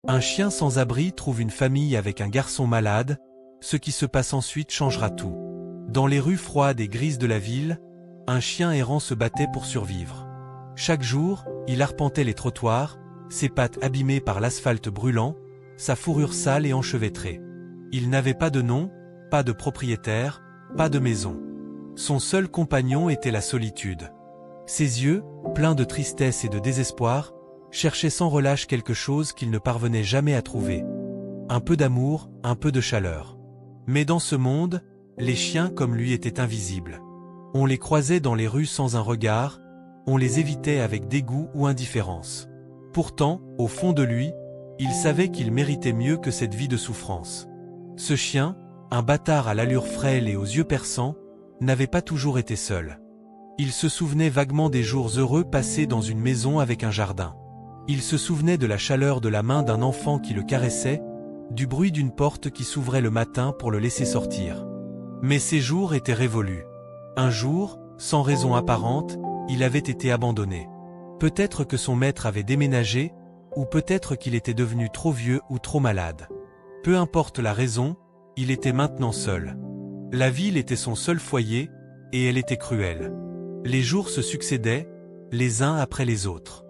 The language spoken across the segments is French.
Un chien sans abri trouve une famille avec un garçon malade, ce qui se passe ensuite changera tout. Dans les rues froides et grises de la ville, un chien errant se battait pour survivre. Chaque jour, il arpentait les trottoirs, ses pattes abîmées par l'asphalte brûlant, sa fourrure sale et enchevêtrée. Il n'avait pas de nom, pas de propriétaire, pas de maison. Son seul compagnon était la solitude. Ses yeux, pleins de tristesse et de désespoir, cherchaient sans relâche quelque chose qu'il ne parvenait jamais à trouver. Un peu d'amour, un peu de chaleur. Mais dans ce monde, les chiens comme lui étaient invisibles. On les croisait dans les rues sans un regard, on les évitait avec dégoût ou indifférence. Pourtant, au fond de lui, il savait qu'il méritait mieux que cette vie de souffrance. Ce chien, un bâtard à l'allure frêle et aux yeux perçants, n'avait pas toujours été seul. Il se souvenait vaguement des jours heureux passés dans une maison avec un jardin. Il se souvenait de la chaleur de la main d'un enfant qui le caressait, du bruit d'une porte qui s'ouvrait le matin pour le laisser sortir. Mais ces jours étaient révolus. Un jour, sans raison apparente, il avait été abandonné. Peut-être que son maître avait déménagé, ou peut-être qu'il était devenu trop vieux ou trop malade. Peu importe la raison, il était maintenant seul. La ville était son seul foyer, et elle était cruelle. Les jours se succédaient, les uns après les autres.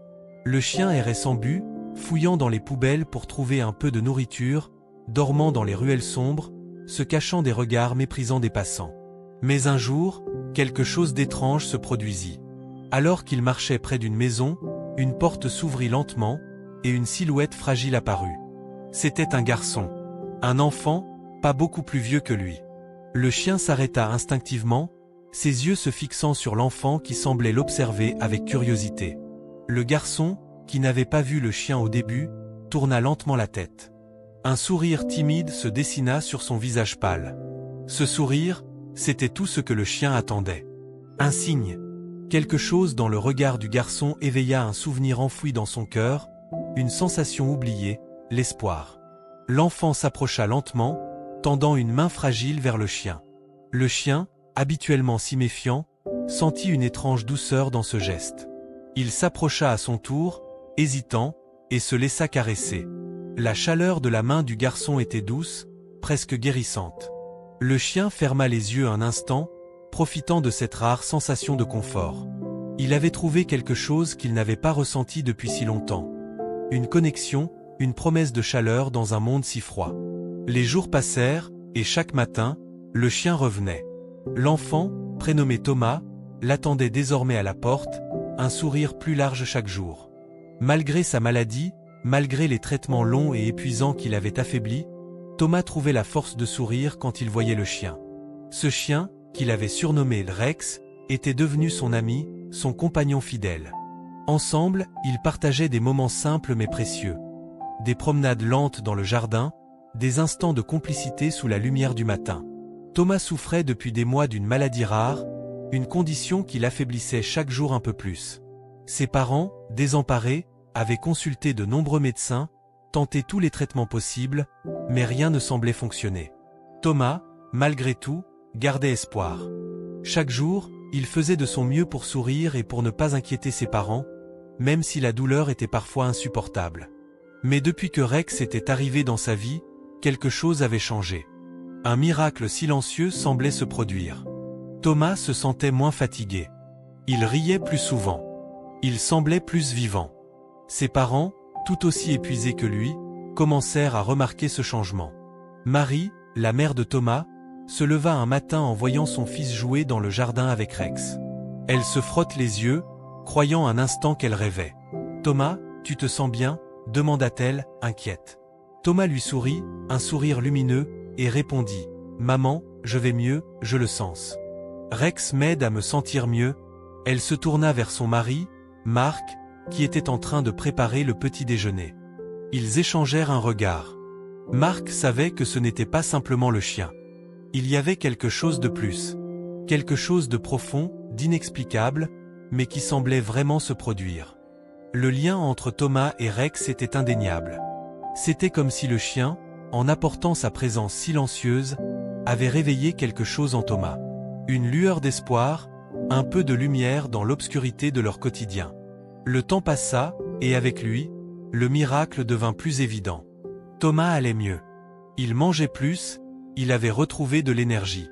Le chien errait sans but, fouillant dans les poubelles pour trouver un peu de nourriture, dormant dans les ruelles sombres, se cachant des regards méprisants des passants. Mais un jour, quelque chose d'étrange se produisit. Alors qu'il marchait près d'une maison, une porte s'ouvrit lentement, et une silhouette fragile apparut. C'était un garçon. Un enfant, pas beaucoup plus vieux que lui. Le chien s'arrêta instinctivement, ses yeux se fixant sur l'enfant qui semblait l'observer avec curiosité. Le garçon, qui n'avait pas vu le chien au début, tourna lentement la tête. Un sourire timide se dessina sur son visage pâle. Ce sourire, c'était tout ce que le chien attendait. Un signe. Quelque chose dans le regard du garçon éveilla un souvenir enfoui dans son cœur, une sensation oubliée, l'espoir. L'enfant s'approcha lentement, tendant une main fragile vers le chien. Le chien, habituellement si méfiant, sentit une étrange douceur dans ce geste. Il s'approcha à son tour, hésitant, et se laissa caresser. La chaleur de la main du garçon était douce, presque guérissante. Le chien ferma les yeux un instant, profitant de cette rare sensation de confort. Il avait trouvé quelque chose qu'il n'avait pas ressenti depuis si longtemps. Une connexion, une promesse de chaleur dans un monde si froid. Les jours passèrent, et chaque matin, le chien revenait. L'enfant, prénommé Thomas, l'attendait désormais à la porte, un sourire plus large chaque jour. Malgré sa maladie, malgré les traitements longs et épuisants qui l'avaient affaibli, Thomas trouvait la force de sourire quand il voyait le chien. Ce chien, qu'il avait surnommé Rex, était devenu son ami, son compagnon fidèle. Ensemble, ils partageaient des moments simples mais précieux. Des promenades lentes dans le jardin, des instants de complicité sous la lumière du matin. Thomas souffrait depuis des mois d'une maladie rare, une condition qui l'affaiblissait chaque jour un peu plus. Ses parents, désemparés, avaient consulté de nombreux médecins, tenté tous les traitements possibles, mais rien ne semblait fonctionner. Thomas, malgré tout, gardait espoir. Chaque jour, il faisait de son mieux pour sourire et pour ne pas inquiéter ses parents, même si la douleur était parfois insupportable. Mais depuis que Rex était arrivé dans sa vie, quelque chose avait changé. Un miracle silencieux semblait se produire. Thomas se sentait moins fatigué. Il riait plus souvent. Il semblait plus vivant. Ses parents, tout aussi épuisés que lui, commencèrent à remarquer ce changement. Marie, la mère de Thomas, se leva un matin en voyant son fils jouer dans le jardin avec Rex. Elle se frotte les yeux, croyant un instant qu'elle rêvait. « Thomas, tu te sens bien ?» demanda-t-elle, inquiète. Thomas lui sourit, un sourire lumineux, et répondit « Maman, je vais mieux, je le sens. Rex m'aide à me sentir mieux. » Elle se tourna vers son mari, Marc, qui était en train de préparer le petit déjeuner. Ils échangèrent un regard. Marc savait que ce n'était pas simplement le chien. Il y avait quelque chose de plus. Quelque chose de profond, d'inexplicable, mais qui semblait vraiment se produire. Le lien entre Thomas et Rex était indéniable. C'était comme si le chien, en apportant sa présence silencieuse, avait réveillé quelque chose en Thomas. Une lueur d'espoir, un peu de lumière dans l'obscurité de leur quotidien. Le temps passa, et avec lui, le miracle devint plus évident. Thomas allait mieux. Il mangeait plus, il avait retrouvé de l'énergie.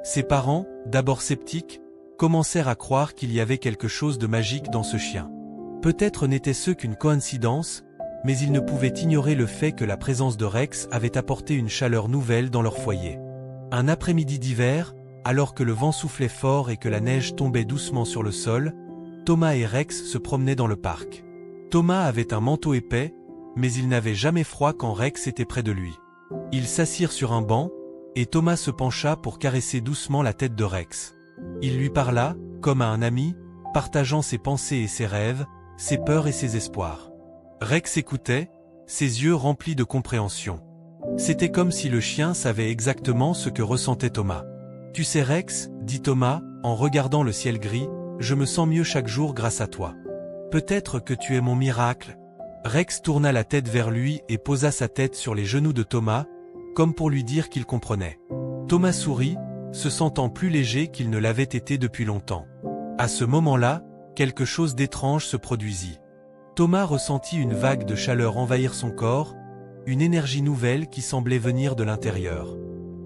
Ses parents, d'abord sceptiques, commencèrent à croire qu'il y avait quelque chose de magique dans ce chien. Peut-être n'était-ce qu'une coïncidence, mais ils ne pouvaient ignorer le fait que la présence de Rex avait apporté une chaleur nouvelle dans leur foyer. Un après-midi d'hiver, alors que le vent soufflait fort et que la neige tombait doucement sur le sol, Thomas et Rex se promenaient dans le parc. Thomas avait un manteau épais, mais il n'avait jamais froid quand Rex était près de lui. Ils s'assirent sur un banc, et Thomas se pencha pour caresser doucement la tête de Rex. Il lui parla, comme à un ami, partageant ses pensées et ses rêves, ses peurs et ses espoirs. Rex écoutait, ses yeux remplis de compréhension. C'était comme si le chien savait exactement ce que ressentait Thomas. « Tu sais Rex, dit Thomas, en regardant le ciel gris, je me sens mieux chaque jour grâce à toi. Peut-être que tu es mon miracle. » Rex tourna la tête vers lui et posa sa tête sur les genoux de Thomas, comme pour lui dire qu'il comprenait. Thomas sourit, se sentant plus léger qu'il ne l'avait été depuis longtemps. À ce moment-là, quelque chose d'étrange se produisit. Thomas ressentit une vague de chaleur envahir son corps, une énergie nouvelle qui semblait venir de l'intérieur.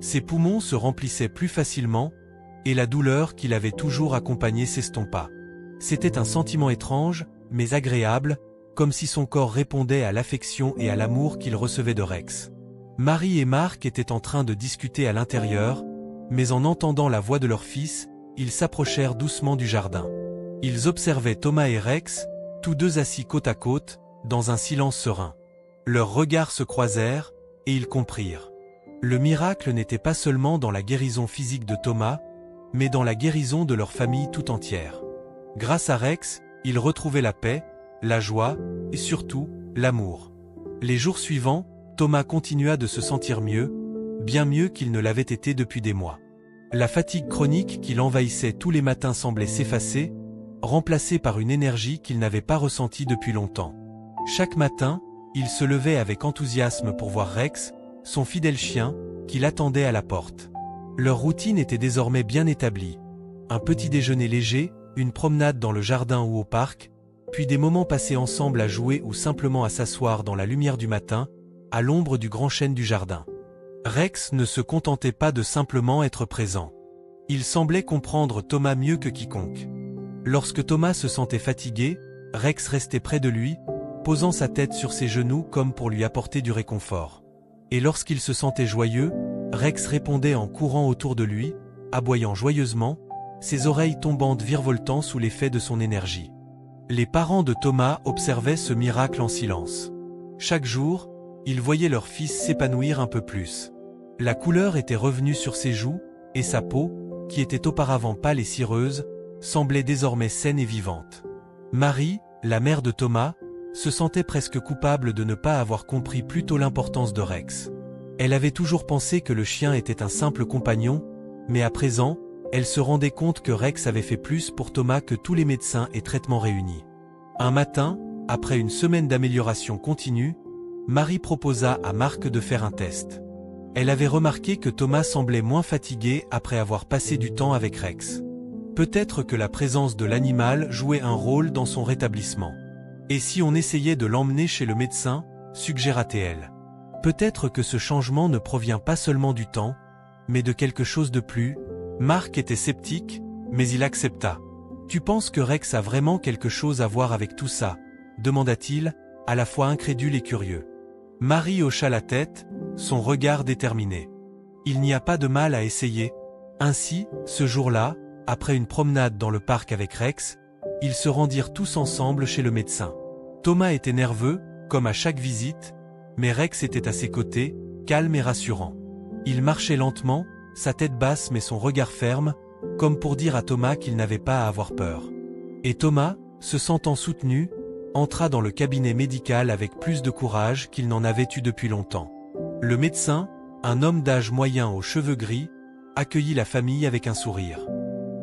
Ses poumons se remplissaient plus facilement, et la douleur qui l'avait toujours accompagné s'estompa. C'était un sentiment étrange, mais agréable, comme si son corps répondait à l'affection et à l'amour qu'il recevait de Rex. Marie et Marc étaient en train de discuter à l'intérieur, mais en entendant la voix de leur fils, ils s'approchèrent doucement du jardin. Ils observaient Thomas et Rex, tous deux assis côte à côte, dans un silence serein. Leurs regards se croisèrent, et ils comprirent. Le miracle n'était pas seulement dans la guérison physique de Thomas, mais dans la guérison de leur famille tout entière. Grâce à Rex, ils retrouvaient la paix, la joie, et surtout, l'amour. Les jours suivants, Thomas continua de se sentir mieux, bien mieux qu'il ne l'avait été depuis des mois. La fatigue chronique qui l'envahissait tous les matins semblait s'effacer, remplacée par une énergie qu'il n'avait pas ressentie depuis longtemps. Chaque matin, il se levait avec enthousiasme pour voir Rex, son fidèle chien, qui l'attendait à la porte. Leur routine était désormais bien établie. Un petit déjeuner léger, une promenade dans le jardin ou au parc, puis des moments passés ensemble à jouer ou simplement à s'asseoir dans la lumière du matin, à l'ombre du grand chêne du jardin. Rex ne se contentait pas de simplement être présent. Il semblait comprendre Thomas mieux que quiconque. Lorsque Thomas se sentait fatigué, Rex restait près de lui, posant sa tête sur ses genoux comme pour lui apporter du réconfort. Et lorsqu'il se sentait joyeux, Rex répondait en courant autour de lui, aboyant joyeusement, ses oreilles tombantes virevoltant sous l'effet de son énergie. Les parents de Thomas observaient ce miracle en silence. Chaque jour, ils voyaient leur fils s'épanouir un peu plus. La couleur était revenue sur ses joues, et sa peau, qui était auparavant pâle et cireuse, semblait désormais saine et vivante. Marie, la mère de Thomas, se sentait presque coupable de ne pas avoir compris plus tôt l'importance de Rex. Elle avait toujours pensé que le chien était un simple compagnon, mais à présent, elle se rendait compte que Rex avait fait plus pour Thomas que tous les médecins et traitements réunis. Un matin, après une semaine d'amélioration continue, Marie proposa à Marc de faire un test. Elle avait remarqué que Thomas semblait moins fatigué après avoir passé du temps avec Rex. Peut-être que la présence de l'animal jouait un rôle dans son rétablissement. Et si on essayait de l'emmener chez le médecin, suggéra-t-elle. Peut-être que ce changement ne provient pas seulement du temps, mais de quelque chose de plus. Marc était sceptique, mais il accepta. « Tu penses que Rex a vraiment quelque chose à voir avec tout ça ?» demanda-t-il, à la fois incrédule et curieux. Marie hocha la tête, son regard déterminé. « Il n'y a pas de mal à essayer. » Ainsi, ce jour-là, après une promenade dans le parc avec Rex, ils se rendirent tous ensemble chez le médecin. Thomas était nerveux, comme à chaque visite, mais Rex était à ses côtés, calme et rassurant. Il marchait lentement, sa tête basse mais son regard ferme, comme pour dire à Thomas qu'il n'avait pas à avoir peur. Et Thomas, se sentant soutenu, entra dans le cabinet médical avec plus de courage qu'il n'en avait eu depuis longtemps. Le médecin, un homme d'âge moyen aux cheveux gris, accueillit la famille avec un sourire.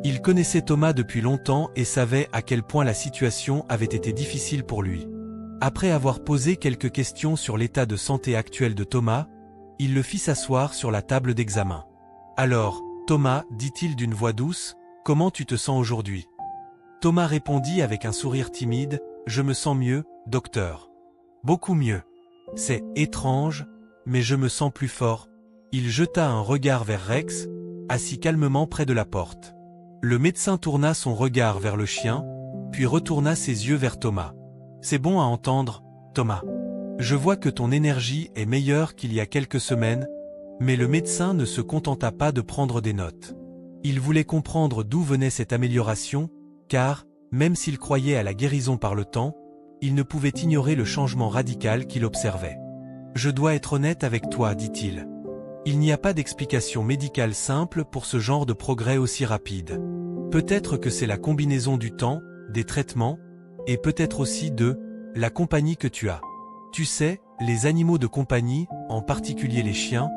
Il connaissait Thomas depuis longtemps et savait à quel point la situation avait été difficile pour lui. Après avoir posé quelques questions sur l'état de santé actuel de Thomas, il le fit s'asseoir sur la table d'examen. « Alors, Thomas, dit-il d'une voix douce, comment tu te sens aujourd'hui ?» Thomas répondit avec un sourire timide, « Je me sens mieux, docteur. » Beaucoup mieux. C'est étrange, mais je me sens plus fort. Il jeta un regard vers Rex, assis calmement près de la porte. Le médecin tourna son regard vers le chien, puis retourna ses yeux vers Thomas. C'est bon à entendre, Thomas. Je vois que ton énergie est meilleure qu'il y a quelques semaines, mais le médecin ne se contenta pas de prendre des notes. Il voulait comprendre d'où venait cette amélioration, car, même s'il croyait à la guérison par le temps, il ne pouvait ignorer le changement radical qu'il observait. « Je dois être honnête avec toi, dit-il. Il n'y a pas d'explication médicale simple pour ce genre de progrès aussi rapide. Peut-être que c'est la combinaison du temps, des traitements, et peut-être aussi de la compagnie que tu as. Tu sais, les animaux de compagnie, en particulier les chiens,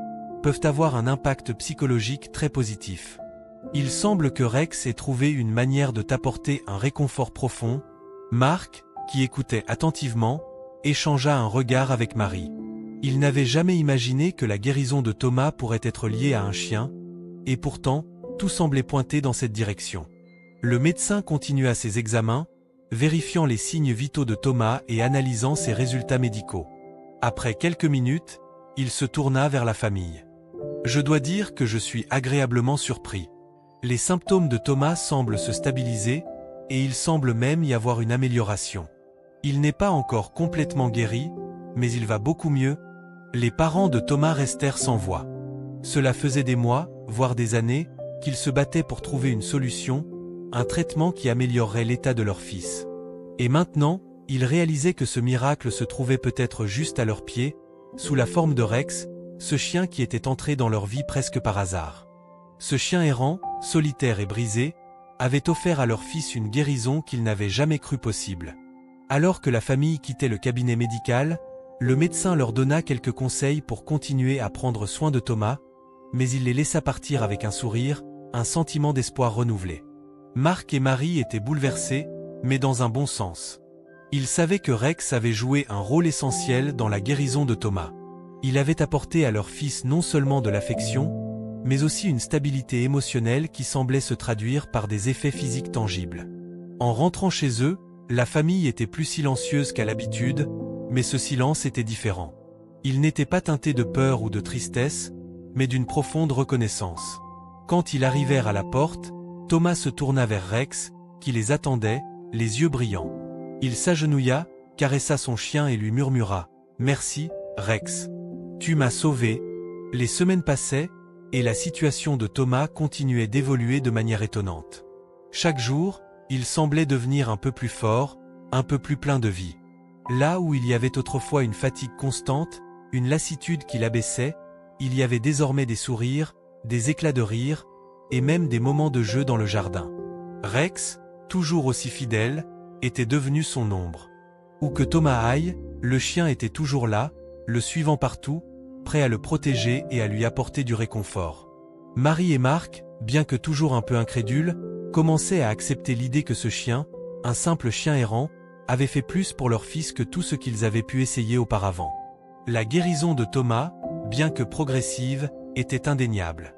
peuvent avoir un impact psychologique très positif. Il semble que Rex ait trouvé une manière de t'apporter un réconfort profond. » Mark, qui écoutait attentivement, échangea un regard avec Marie. Il n'avait jamais imaginé que la guérison de Thomas pourrait être liée à un chien, et pourtant, tout semblait pointer dans cette direction. Le médecin continua ses examens, vérifiant les signes vitaux de Thomas et analysant ses résultats médicaux. Après quelques minutes, il se tourna vers la famille. « Je dois dire que je suis agréablement surpris. Les symptômes de Thomas semblent se stabiliser, et il semble même y avoir une amélioration. Il n'est pas encore complètement guéri, mais il va beaucoup mieux. » Les parents de Thomas restèrent sans voix. Cela faisait des mois, voire des années, qu'ils se battaient pour trouver une solution, un traitement qui améliorerait l'état de leur fils. Et maintenant, ils réalisaient que ce miracle se trouvait peut-être juste à leurs pieds, sous la forme de Rex, ce chien qui était entré dans leur vie presque par hasard. Ce chien errant, solitaire et brisé, avait offert à leur fils une guérison qu'ils n'avaient jamais cru possible. Alors que la famille quittait le cabinet médical, le médecin leur donna quelques conseils pour continuer à prendre soin de Thomas, mais il les laissa partir avec un sourire, un sentiment d'espoir renouvelé. Mark et Marie étaient bouleversés, mais dans un bon sens. Ils savaient que Rex avait joué un rôle essentiel dans la guérison de Thomas. Il avait apporté à leur fils non seulement de l'affection, mais aussi une stabilité émotionnelle qui semblait se traduire par des effets physiques tangibles. En rentrant chez eux, la famille était plus silencieuse qu'à l'habitude, mais ce silence était différent. Il n'était pas teinté de peur ou de tristesse, mais d'une profonde reconnaissance. Quand ils arrivèrent à la porte, Thomas se tourna vers Rex, qui les attendait, les yeux brillants. Il s'agenouilla, caressa son chien et lui murmura « Merci, Rex. Tu m'as sauvé. » Les semaines passaient, et la situation de Thomas continuait d'évoluer de manière étonnante. Chaque jour, il semblait devenir un peu plus fort, un peu plus plein de vie. Là où il y avait autrefois une fatigue constante, une lassitude qui l'abaissait, il y avait désormais des sourires, des éclats de rire, et même des moments de jeu dans le jardin. Rex, toujours aussi fidèle, était devenu son ombre. Où que Thomas aille, le chien était toujours là, le suivant partout, prêt à le protéger et à lui apporter du réconfort. Marie et Mark, bien que toujours un peu incrédules, commençaient à accepter l'idée que ce chien, un simple chien errant, avait fait plus pour leur fils que tout ce qu'ils avaient pu essayer auparavant. La guérison de Thomas, bien que progressive, était indéniable.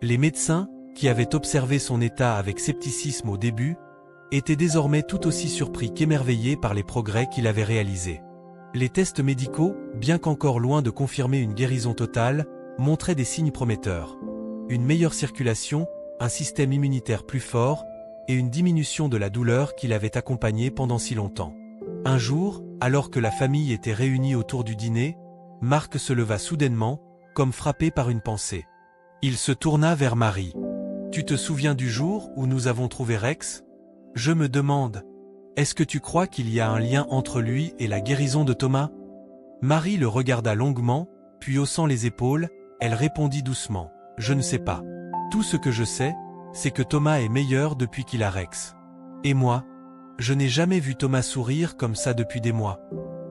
Les médecins, qui avaient observé son état avec scepticisme au début, étaient désormais tout aussi surpris qu'émerveillés par les progrès qu'il avait réalisés. Les tests médicaux, bien qu'encore loin de confirmer une guérison totale, montraient des signes prometteurs. Une meilleure circulation, un système immunitaire plus fort, et une diminution de la douleur qui l'avait accompagné pendant si longtemps. Un jour, alors que la famille était réunie autour du dîner, Mark se leva soudainement, comme frappé par une pensée. Il se tourna vers Marie. « Tu te souviens du jour où nous avons trouvé Rex ? Je me demande, est-ce que tu crois qu'il y a un lien entre lui et la guérison de Thomas ?» Marie le regarda longuement, puis haussant les épaules, elle répondit doucement. « Je ne sais pas. Tout ce que je sais, c'est que Thomas est meilleur depuis qu'il a Rex. Et moi, je n'ai jamais vu Thomas sourire comme ça depuis des mois. »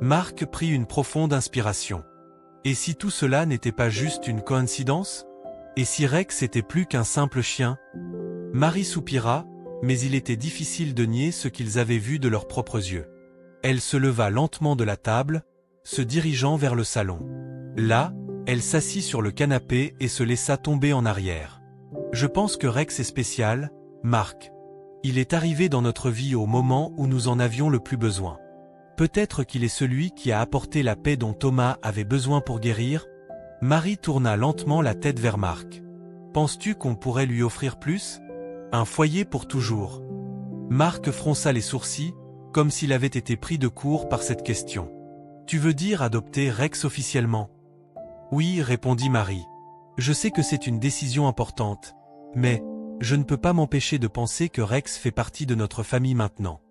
Mark prit une profonde inspiration. Et si tout cela n'était pas juste une coïncidence ? Et si Rex était plus qu'un simple chien ? Marie soupira, mais il était difficile de nier ce qu'ils avaient vu de leurs propres yeux. Elle se leva lentement de la table, se dirigeant vers le salon. Là, elle s'assit sur le canapé et se laissa tomber en arrière. « Je pense que Rex est spécial, Mark. Il est arrivé dans notre vie au moment où nous en avions le plus besoin. Peut-être qu'il est celui qui a apporté la paix dont Thomas avait besoin pour guérir. Marie tourna lentement la tête vers Marc. Penses-tu qu'on pourrait lui offrir plus? Un foyer pour toujours. Marc fronça les sourcils, comme s'il avait été pris de court par cette question. Tu veux dire adopter Rex officiellement? Oui, répondit Marie. Je sais que c'est une décision importante, mais je ne peux pas m'empêcher de penser que Rex fait partie de notre famille maintenant.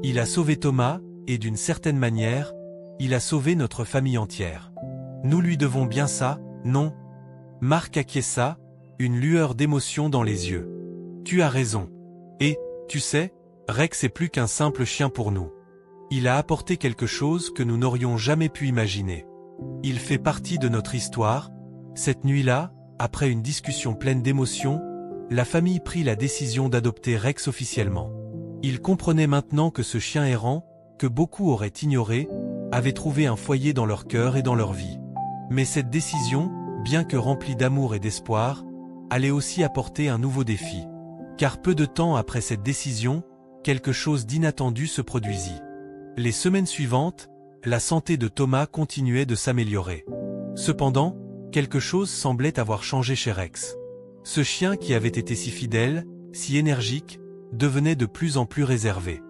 Il a sauvé Thomas, et d'une certaine manière, il a sauvé notre famille entière. Nous lui devons bien ça, non? Marc acquiesça, une lueur d'émotion dans les yeux. Tu as raison. Et, tu sais, Rex est plus qu'un simple chien pour nous. Il a apporté quelque chose que nous n'aurions jamais pu imaginer. Il fait partie de notre histoire. Cette nuit-là, après une discussion pleine d'émotions, la famille prit la décision d'adopter Rex officiellement. Ils comprenaient maintenant que ce chien errant, que beaucoup auraient ignoré, avait trouvé un foyer dans leur cœur et dans leur vie. Mais cette décision, bien que remplie d'amour et d'espoir, allait aussi apporter un nouveau défi. Car peu de temps après cette décision, quelque chose d'inattendu se produisit. Les semaines suivantes, la santé de Thomas continuait de s'améliorer. Cependant, quelque chose semblait avoir changé chez Rex. Ce chien qui avait été si fidèle, si énergique, devenait de plus en plus réservé.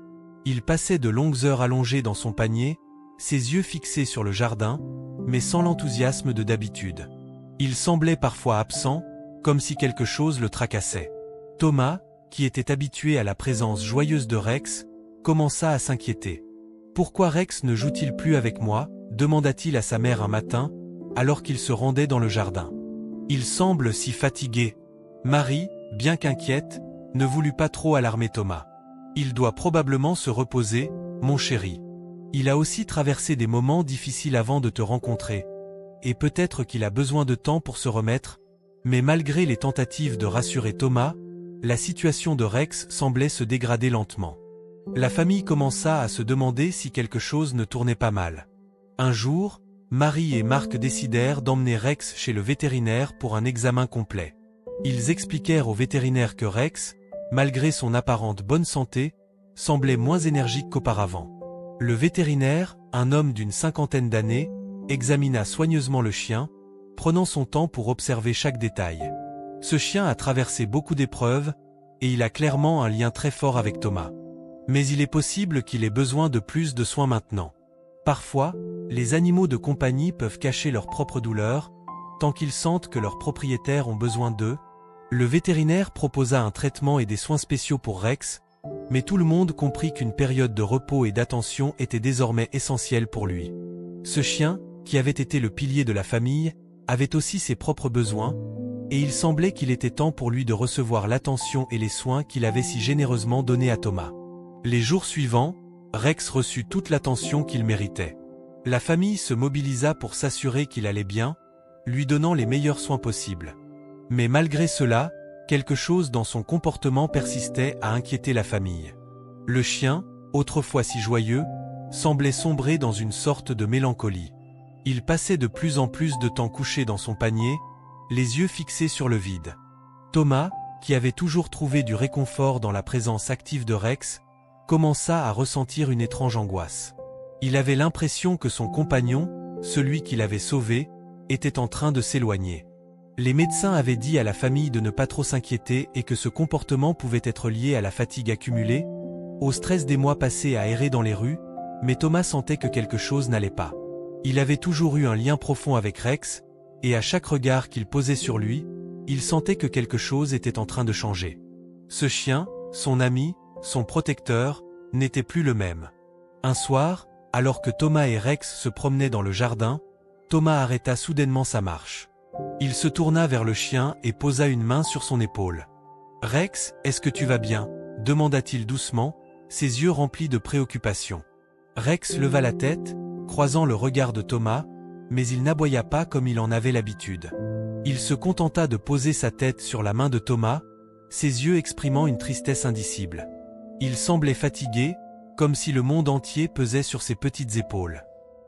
Il passait de longues heures allongé dans son panier, ses yeux fixés sur le jardin, mais sans l'enthousiasme de d'habitude. Il semblait parfois absent, comme si quelque chose le tracassait. Thomas, qui était habitué à la présence joyeuse de Rex, commença à s'inquiéter. « Pourquoi Rex ne joue-t-il plus avec moi ?» demanda-t-il à sa mère un matin, alors qu'il se rendait dans le jardin. « Il semble si fatigué. » Marie, bien qu'inquiète, ne voulut pas trop alarmer Thomas. « Il doit probablement se reposer, mon chéri. Il a aussi traversé des moments difficiles avant de te rencontrer. Et peut-être qu'il a besoin de temps pour se remettre. » Mais malgré les tentatives de rassurer Thomas, la situation de Rex semblait se dégrader lentement. La famille commença à se demander si quelque chose ne tournait pas mal. Un jour, Marie et Marc décidèrent d'emmener Rex chez le vétérinaire pour un examen complet. Ils expliquèrent au vétérinaire que Rex, malgré son apparente bonne santé, semblait moins énergique qu'auparavant. Le vétérinaire, un homme d'une cinquantaine d'années, examina soigneusement le chien, prenant son temps pour observer chaque détail. Ce chien a traversé beaucoup d'épreuves, et il a clairement un lien très fort avec Thomas. Mais il est possible qu'il ait besoin de plus de soins maintenant. Parfois, les animaux de compagnie peuvent cacher leurs propres douleurs, tant qu'ils sentent que leurs propriétaires ont besoin d'eux. Le vétérinaire proposa un traitement et des soins spéciaux pour Rex, mais tout le monde comprit qu'une période de repos et d'attention était désormais essentielle pour lui. Ce chien, qui avait été le pilier de la famille, avait aussi ses propres besoins, et il semblait qu'il était temps pour lui de recevoir l'attention et les soins qu'il avait si généreusement donnés à Thomas. Les jours suivants, Rex reçut toute l'attention qu'il méritait. La famille se mobilisa pour s'assurer qu'il allait bien, lui donnant les meilleurs soins possibles. Mais malgré cela, quelque chose dans son comportement persistait à inquiéter la famille. Le chien, autrefois si joyeux, semblait sombrer dans une sorte de mélancolie. Il passait de plus en plus de temps couché dans son panier, les yeux fixés sur le vide. Thomas, qui avait toujours trouvé du réconfort dans la présence active de Rex, commença à ressentir une étrange angoisse. Il avait l'impression que son compagnon, celui qui l'avait sauvé, était en train de s'éloigner. Les médecins avaient dit à la famille de ne pas trop s'inquiéter et que ce comportement pouvait être lié à la fatigue accumulée, au stress des mois passés à errer dans les rues, mais Thomas sentait que quelque chose n'allait pas. Il avait toujours eu un lien profond avec Rex, et à chaque regard qu'il posait sur lui, il sentait que quelque chose était en train de changer. Ce chien, son ami, son protecteur, n'était plus le même. Un soir, alors que Thomas et Rex se promenaient dans le jardin, Thomas arrêta soudainement sa marche. Il se tourna vers le chien et posa une main sur son épaule. « Rex, est-ce que tu vas bien ?» demanda-t-il doucement, ses yeux remplis de préoccupation. Rex leva la tête, croisant le regard de Thomas, mais il n'aboya pas comme il en avait l'habitude. Il se contenta de poser sa tête sur la main de Thomas, ses yeux exprimant une tristesse indicible. Il semblait fatigué, comme si le monde entier pesait sur ses petites épaules.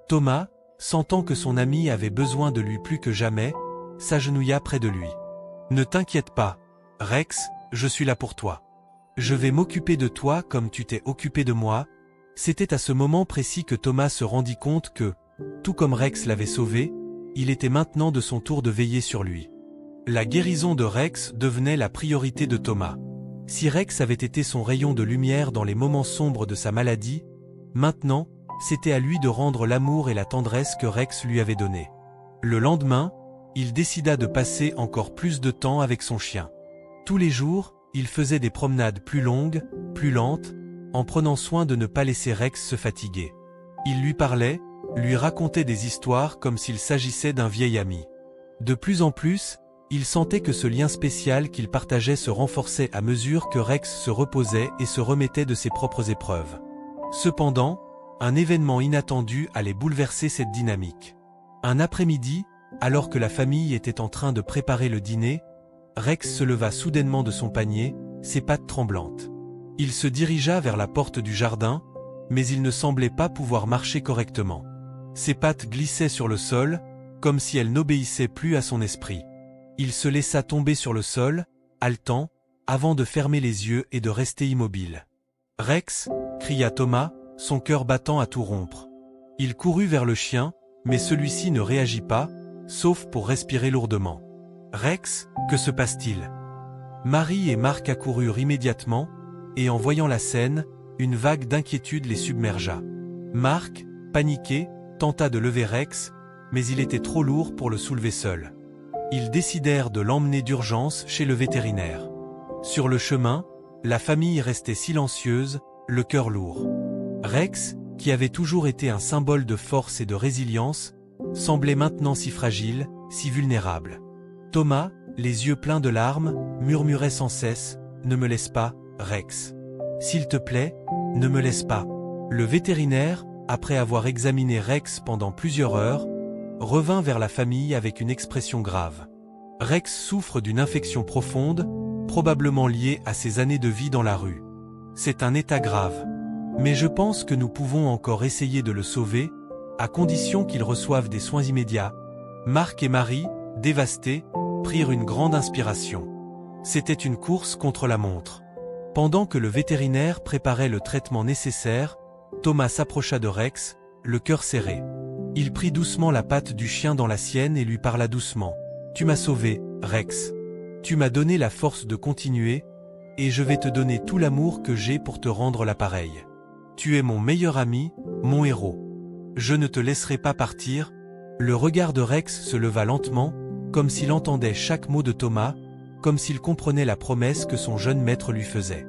Thomas, sentant que son ami avait besoin de lui plus que jamais, s'agenouilla près de lui. « Ne t'inquiète pas, Rex, je suis là pour toi. Je vais m'occuper de toi comme tu t'es occupé de moi. » C'était à ce moment précis que Thomas se rendit compte que, tout comme Rex l'avait sauvé, il était maintenant de son tour de veiller sur lui. La guérison de Rex devenait la priorité de Thomas. Si Rex avait été son rayon de lumière dans les moments sombres de sa maladie, maintenant, c'était à lui de rendre l'amour et la tendresse que Rex lui avait donnés. Le lendemain, il décida de passer encore plus de temps avec son chien. Tous les jours, il faisait des promenades plus longues, plus lentes, en prenant soin de ne pas laisser Rex se fatiguer. Il lui parlait, lui racontait des histoires comme s'il s'agissait d'un vieil ami. De plus en plus, il sentait que ce lien spécial qu'il partageait se renforçait à mesure que Rex se reposait et se remettait de ses propres épreuves. Cependant, un événement inattendu allait bouleverser cette dynamique. Un après-midi, alors que la famille était en train de préparer le dîner, Rex se leva soudainement de son panier, ses pattes tremblantes. Il se dirigea vers la porte du jardin, mais il ne semblait pas pouvoir marcher correctement. Ses pattes glissaient sur le sol, comme si elles n'obéissaient plus à son esprit. Il se laissa tomber sur le sol, haletant, avant de fermer les yeux et de rester immobile. « Rex !» cria Thomas, son cœur battant à tout rompre. Il courut vers le chien, mais celui-ci ne réagit pas, sauf pour respirer lourdement. « Rex, que se passe-t-il » Marie et Marc accoururent immédiatement, et en voyant la scène, une vague d'inquiétude les submergea. Marc, paniqué, tenta de lever Rex, mais il était trop lourd pour le soulever seul. Ils décidèrent de l'emmener d'urgence chez le vétérinaire. Sur le chemin, la famille restait silencieuse, le cœur lourd. Rex, qui avait toujours été un symbole de force et de résilience, semblait maintenant si fragile, si vulnérable. Thomas, les yeux pleins de larmes, murmurait sans cesse « Ne me laisse pas, Rex. S'il te plaît, ne me laisse pas. » Le vétérinaire, après avoir examiné Rex pendant plusieurs heures, revint vers la famille avec une expression grave. Rex souffre d'une infection profonde, probablement liée à ses années de vie dans la rue. C'est un état grave. Mais je pense que nous pouvons encore essayer de le sauver, à condition qu'il reçoive des soins immédiats. Marc et Marie, dévastés, prirent une grande inspiration. C'était une course contre la montre. Pendant que le vétérinaire préparait le traitement nécessaire, Thomas s'approcha de Rex, le cœur serré. Il prit doucement la patte du chien dans la sienne et lui parla doucement. « Tu m'as sauvé, Rex. Tu m'as donné la force de continuer, et je vais te donner tout l'amour que j'ai pour te rendre l'appareil. Tu es mon meilleur ami, mon héros. Je ne te laisserai pas partir. » Le regard de Rex se leva lentement, comme s'il entendait chaque mot de Thomas, comme s'il comprenait la promesse que son jeune maître lui faisait.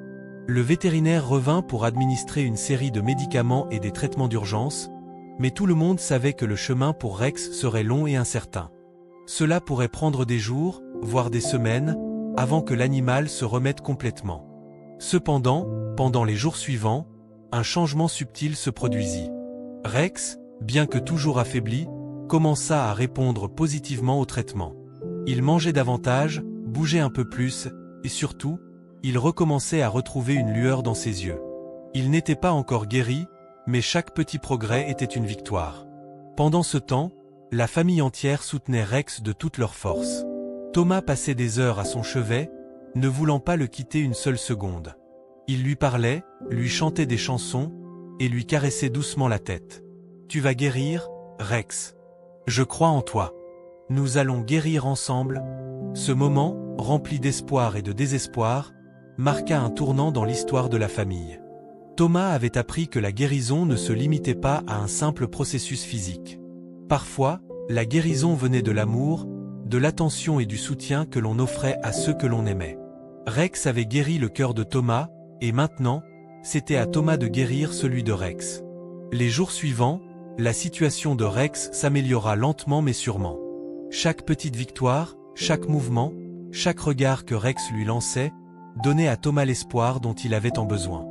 Le vétérinaire revint pour administrer une série de médicaments et des traitements d'urgence, mais tout le monde savait que le chemin pour Rex serait long et incertain. Cela pourrait prendre des jours, voire des semaines, avant que l'animal se remette complètement. Cependant, pendant les jours suivants, un changement subtil se produisit. Rex, bien que toujours affaibli, commença à répondre positivement au traitement. Il mangeait davantage, bougeait un peu plus, et surtout, il recommençait à retrouver une lueur dans ses yeux. Il n'était pas encore guéri, mais chaque petit progrès était une victoire. Pendant ce temps, la famille entière soutenait Rex de toutes leurs forces. Thomas passait des heures à son chevet, ne voulant pas le quitter une seule seconde. Il lui parlait, lui chantait des chansons, et lui caressait doucement la tête. « Tu vas guérir, Rex. Je crois en toi. Nous allons guérir ensemble. » Ce moment, rempli d'espoir et de désespoir, marqua un tournant dans l'histoire de la famille. Thomas avait appris que la guérison ne se limitait pas à un simple processus physique. Parfois, la guérison venait de l'amour, de l'attention et du soutien que l'on offrait à ceux que l'on aimait. Rex avait guéri le cœur de Thomas, et maintenant, c'était à Thomas de guérir celui de Rex. Les jours suivants, la situation de Rex s'améliora lentement mais sûrement. Chaque petite victoire, chaque mouvement, chaque regard que Rex lui lançait, donnait à Thomas l'espoir dont il avait tant besoin.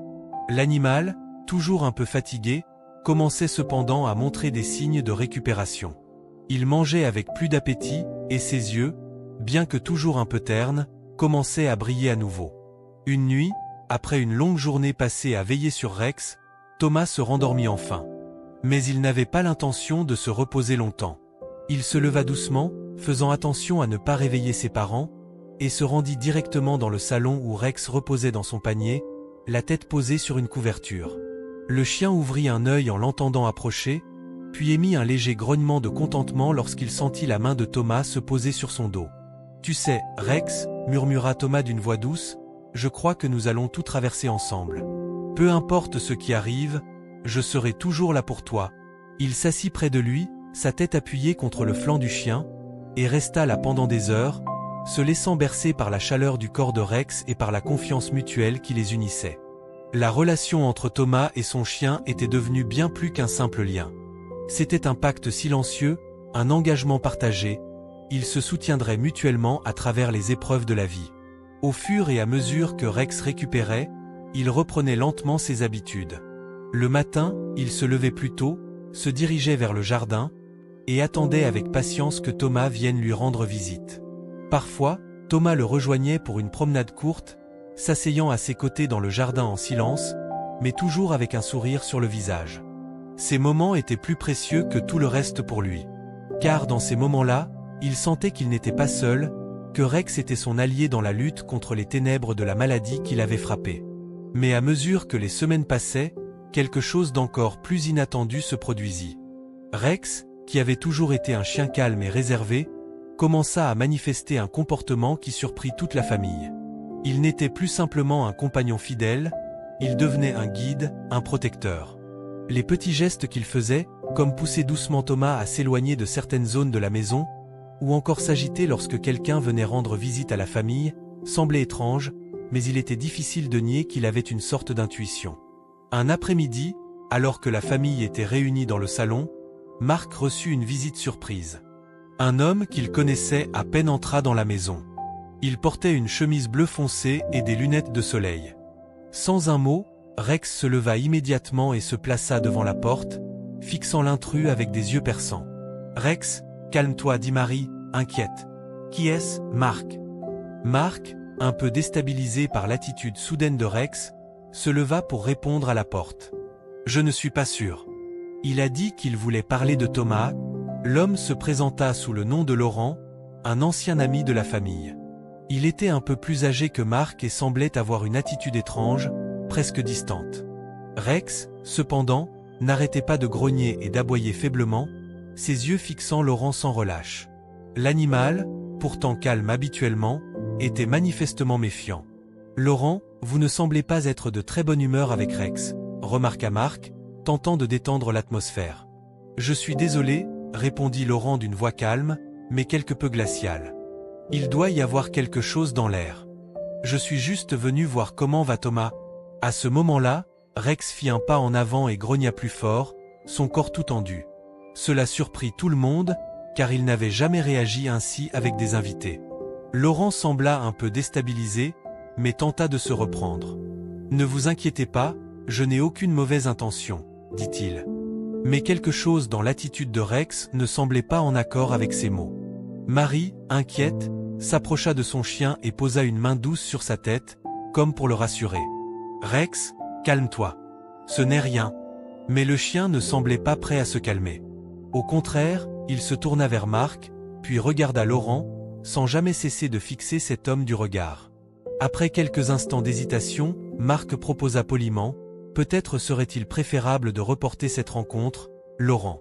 L'animal, toujours un peu fatigué, commençait cependant à montrer des signes de récupération. Il mangeait avec plus d'appétit, et ses yeux, bien que toujours un peu ternes, commençaient à briller à nouveau. Une nuit, après une longue journée passée à veiller sur Rex, Thomas se rendormit enfin. Mais il n'avait pas l'intention de se reposer longtemps. Il se leva doucement, faisant attention à ne pas réveiller ses parents, et se rendit directement dans le salon où Rex reposait dans son panier, la tête posée sur une couverture. Le chien ouvrit un œil en l'entendant approcher, puis émit un léger grognement de contentement lorsqu'il sentit la main de Thomas se poser sur son dos. « Tu sais, Rex, » murmura Thomas d'une voix douce, « je crois que nous allons tout traverser ensemble. Peu importe ce qui arrive, je serai toujours là pour toi. » Il s'assit près de lui, sa tête appuyée contre le flanc du chien, et resta là pendant des heures, se laissant bercer par la chaleur du corps de Rex et par la confiance mutuelle qui les unissait. La relation entre Thomas et son chien était devenue bien plus qu'un simple lien. C'était un pacte silencieux, un engagement partagé. Ils se soutiendraient mutuellement à travers les épreuves de la vie. Au fur et à mesure que Rex récupérait, il reprenait lentement ses habitudes. Le matin, il se levait plus tôt, se dirigeait vers le jardin, et attendait avec patience que Thomas vienne lui rendre visite. Parfois, Thomas le rejoignait pour une promenade courte, s'asseyant à ses côtés dans le jardin en silence, mais toujours avec un sourire sur le visage. Ces moments étaient plus précieux que tout le reste pour lui. Car dans ces moments-là, il sentait qu'il n'était pas seul, que Rex était son allié dans la lutte contre les ténèbres de la maladie qui l'avait frappé. Mais à mesure que les semaines passaient, quelque chose d'encore plus inattendu se produisit. Rex, qui avait toujours été un chien calme et réservé, commença à manifester un comportement qui surprit toute la famille. Il n'était plus simplement un compagnon fidèle, il devenait un guide, un protecteur. Les petits gestes qu'il faisait, comme pousser doucement Thomas à s'éloigner de certaines zones de la maison, ou encore s'agiter lorsque quelqu'un venait rendre visite à la famille, semblaient étranges, mais il était difficile de nier qu'il avait une sorte d'intuition. Un après-midi, alors que la famille était réunie dans le salon, Marc reçut une visite surprise. Un homme qu'il connaissait à peine entra dans la maison. Il portait une chemise bleu foncé et des lunettes de soleil. Sans un mot, Rex se leva immédiatement et se plaça devant la porte, fixant l'intrus avec des yeux perçants. « Rex, calme-toi, dit Marie, inquiète. Qui est-ce, Marc ?» Marc, un peu déstabilisé par l'attitude soudaine de Rex, se leva pour répondre à la porte. « Je ne suis pas sûr. » Il a dit qu'il voulait parler de Thomas. L'homme se présenta sous le nom de Laurent, un ancien ami de la famille. Il était un peu plus âgé que Marc et semblait avoir une attitude étrange, presque distante. Rex, cependant, n'arrêtait pas de grogner et d'aboyer faiblement, ses yeux fixant Laurent sans relâche. L'animal, pourtant calme habituellement, était manifestement méfiant. « Laurent, vous ne semblez pas être de très bonne humeur avec Rex, » remarqua Marc, tentant de détendre l'atmosphère. « Je suis désolé, » répondit Laurent d'une voix calme, mais quelque peu glaciale. « Il doit y avoir quelque chose dans l'air. Je suis juste venu voir comment va Thomas. » À ce moment-là, Rex fit un pas en avant et grogna plus fort, son corps tout tendu. Cela surprit tout le monde, car il n'avait jamais réagi ainsi avec des invités. Laurent sembla un peu déstabilisé, mais tenta de se reprendre. « Ne vous inquiétez pas, je n'ai aucune mauvaise intention, » dit-il. Mais quelque chose dans l'attitude de Rex ne semblait pas en accord avec ces mots. Marie, inquiète, s'approcha de son chien et posa une main douce sur sa tête, comme pour le rassurer. « Rex, calme-toi. Ce n'est rien. » Mais le chien ne semblait pas prêt à se calmer. Au contraire, il se tourna vers Marc, puis regarda Laurent, sans jamais cesser de fixer cet homme du regard. Après quelques instants d'hésitation, Marc proposa poliment, « Peut-être serait-il préférable de reporter cette rencontre, Laurent. »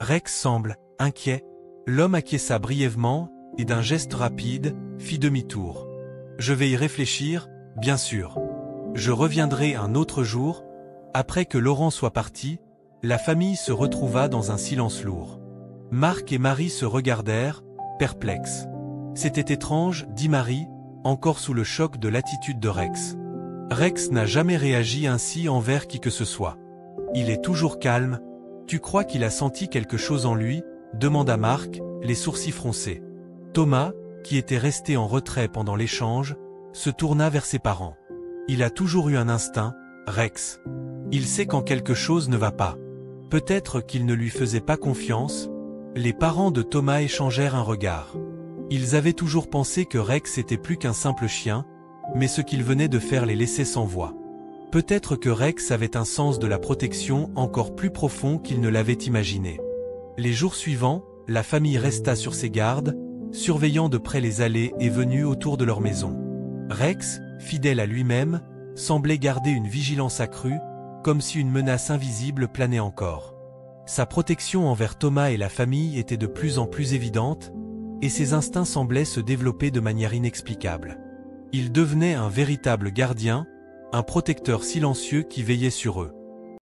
Rex semble inquiet. L'homme acquiesça brièvement, et d'un geste rapide, fit demi-tour. « Je vais y réfléchir, bien sûr. Je reviendrai un autre jour. » Après que Laurent soit parti, la famille se retrouva dans un silence lourd. Marc et Marie se regardèrent, perplexes. « C'était étrange, » dit Marie, encore sous le choc de l'attitude de Rex. « Rex n'a jamais réagi ainsi envers qui que ce soit. Il est toujours calme. Tu crois qu'il a senti quelque chose en lui ?» demanda Marc, les sourcils froncés. Thomas, qui était resté en retrait pendant l'échange, se tourna vers ses parents. Il a toujours eu un instinct, Rex. Il sait quand quelque chose ne va pas. Peut-être qu'il ne lui faisait pas confiance. Les parents de Thomas échangèrent un regard. Ils avaient toujours pensé que Rex était plus qu'un simple chien, mais ce qu'il venait de faire les laissait sans voix. Peut-être que Rex avait un sens de la protection encore plus profond qu'il ne l'avait imaginé. Les jours suivants, la famille resta sur ses gardes, surveillant de près les allées et venues autour de leur maison. Rex, fidèle à lui-même, semblait garder une vigilance accrue, comme si une menace invisible planait encore. Sa protection envers Thomas et la famille était de plus en plus évidente, et ses instincts semblaient se développer de manière inexplicable. Il devenait un véritable gardien, un protecteur silencieux qui veillait sur eux.